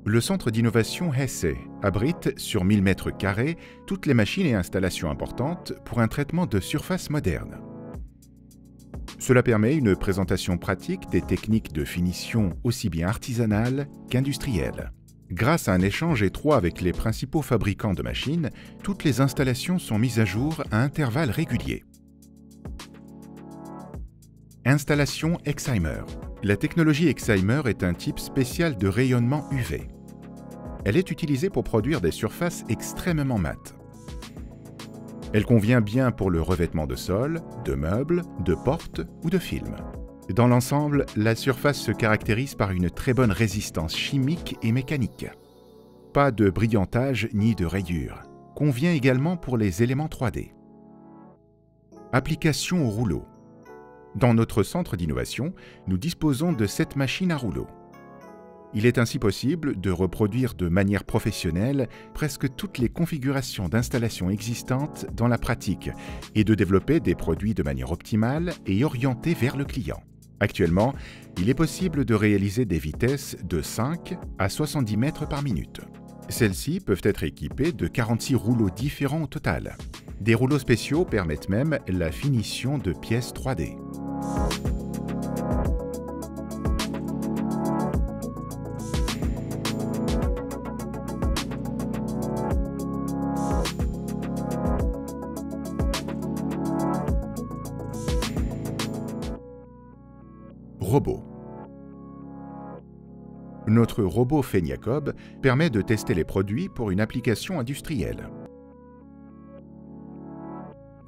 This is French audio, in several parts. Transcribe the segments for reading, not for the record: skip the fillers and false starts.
Le centre d'innovation Hesse abrite sur 1000 mètres carrés toutes les machines et installations importantes pour un traitement de surface moderne. Cela permet une présentation pratique des techniques de finition aussi bien artisanales qu'industrielles. Grâce à un échange étroit avec les principaux fabricants de machines, toutes les installations sont mises à jour à intervalles réguliers. Installation Excimer. La technologie Excimer est un type spécial de rayonnement UV. Elle est utilisée pour produire des surfaces extrêmement mates. Elle convient bien pour le revêtement de sol, de meubles, de portes ou de films. Dans l'ensemble, la surface se caractérise par une très bonne résistance chimique et mécanique. Pas de brillantage ni de rayures. Convient également pour les éléments 3D. Application au rouleau. Dans notre centre d'innovation, nous disposons de 7 machines à rouleau. Il est ainsi possible de reproduire de manière professionnelle presque toutes les configurations d'installation existantes dans la pratique et de développer des produits de manière optimale et orientée vers le client. Actuellement, il est possible de réaliser des vitesses de 5 à 70 mètres par minute. Celles-ci peuvent être équipées de 46 rouleaux différents au total. Des rouleaux spéciaux permettent même la finition de pièces 3D. Robot. Notre robot Pheniacob permet de tester les produits pour une application industrielle.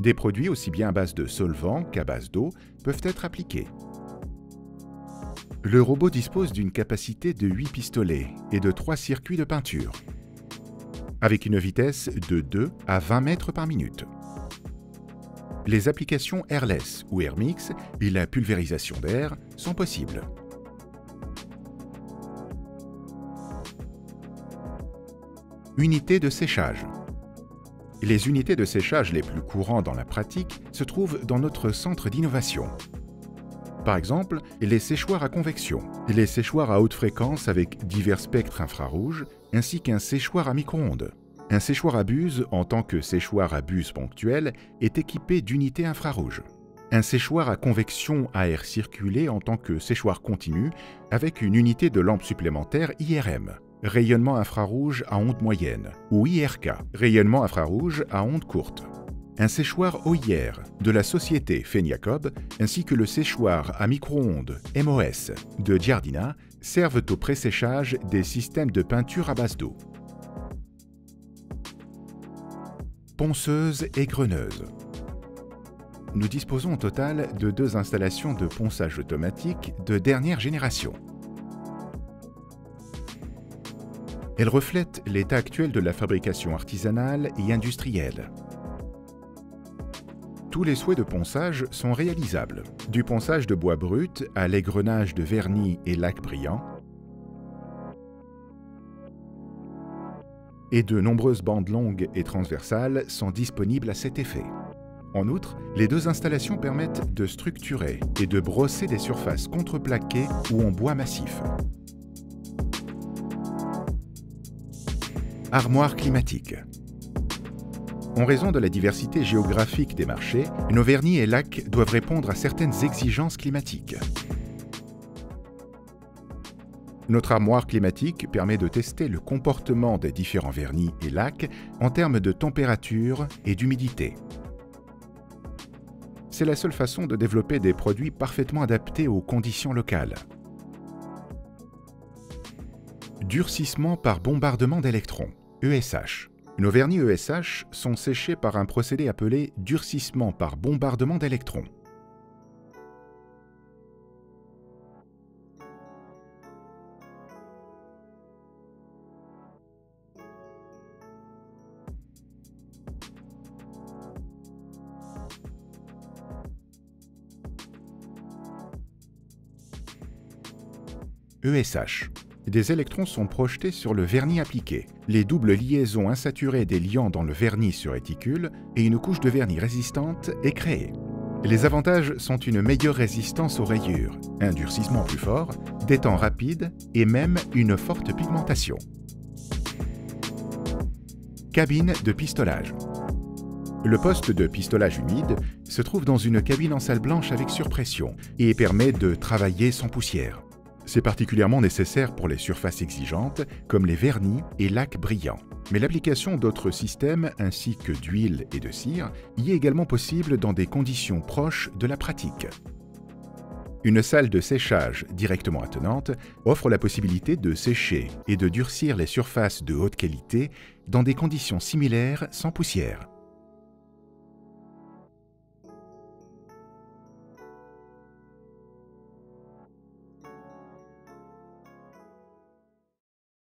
Des produits aussi bien à base de solvant qu'à base d'eau peuvent être appliqués. Le robot dispose d'une capacité de 8 pistolets et de 3 circuits de peinture, avec une vitesse de 2 à 20 mètres par minute. Les applications airless ou airmix et la pulvérisation d'air sont possibles. Unités de séchage. Les unités de séchage les plus courantes dans la pratique se trouvent dans notre centre d'innovation. Par exemple, les séchoirs à convection, les séchoirs à haute fréquence avec divers spectres infrarouges, ainsi qu'un séchoir à micro-ondes. Un séchoir à buse, en tant que séchoir à buse ponctuel, est équipé d'unités infrarouges. Un séchoir à convection à air circulé en tant que séchoir continu, avec une unité de lampe supplémentaire IRM, rayonnement infrarouge à onde moyenne, ou IRK, rayonnement infrarouge à onde courte. Un séchoir OIR de la société Pheniacob, ainsi que le séchoir à micro-ondes MOS de Giardina servent au pré-séchage des systèmes de peinture à base d'eau. Ponceuse et greneuse. Nous disposons au total de 2 installations de ponçage automatique de dernière génération. Elles reflètent l'état actuel de la fabrication artisanale et industrielle. Tous les souhaits de ponçage sont réalisables, du ponçage de bois brut à l'égrenage de vernis et lac brillant, et de nombreuses bandes longues et transversales sont disponibles à cet effet. En outre, les 2 installations permettent de structurer et de brosser des surfaces contreplaquées ou en bois massif. Armoire climatique. En raison de la diversité géographique des marchés, nos vernis et lacs doivent répondre à certaines exigences climatiques. Notre armoire climatique permet de tester le comportement des différents vernis et lacs en termes de température et d'humidité. C'est la seule façon de développer des produits parfaitement adaptés aux conditions locales. Durcissement par bombardement d'électrons, ESH. Nos vernis ESH sont séchés par un procédé appelé durcissement par bombardement d'électrons. ESH. Des électrons sont projetés sur le vernis appliqué. Les doubles liaisons insaturées des liants dans le vernis sur réticule et une couche de vernis résistante est créée. Les avantages sont une meilleure résistance aux rayures, un durcissement plus fort, des temps rapides et même une forte pigmentation. Cabine de pistolage. Le poste de pistolage humide se trouve dans une cabine en salle blanche avec surpression et permet de travailler sans poussière. C'est particulièrement nécessaire pour les surfaces exigeantes comme les vernis et lacs brillants. Mais l'application d'autres systèmes ainsi que d'huile et de cire y est également possible dans des conditions proches de la pratique. Une salle de séchage directement attenante offre la possibilité de sécher et de durcir les surfaces de haute qualité dans des conditions similaires sans poussière.